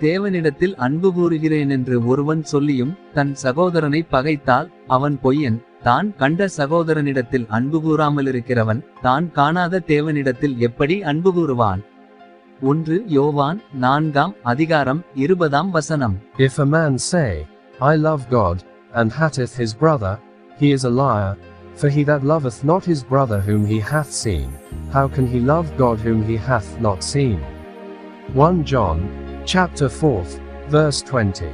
தேவனிடத்தில் அன்பு கூறுகிறேன் என்று ஒருவன் சொல்லியும் தன் சகோதரனை பகைத்தால் அவன் பொய்யன். தான் கண்ட சகோதரனிடத்தில் அன்பு கூறாமலிருக்கிறவன் தான் காணாத தேவனிடத்தில் எப்படி அன்பு கூறுவான்? 1 யோவான் 4:20. If a man say, I love God, and hateth his brother, he is a liar. For he that loveth not his brother whom he hath seen, how can he love God whom he hath not seen? 1 John, chapter 4, verse 20.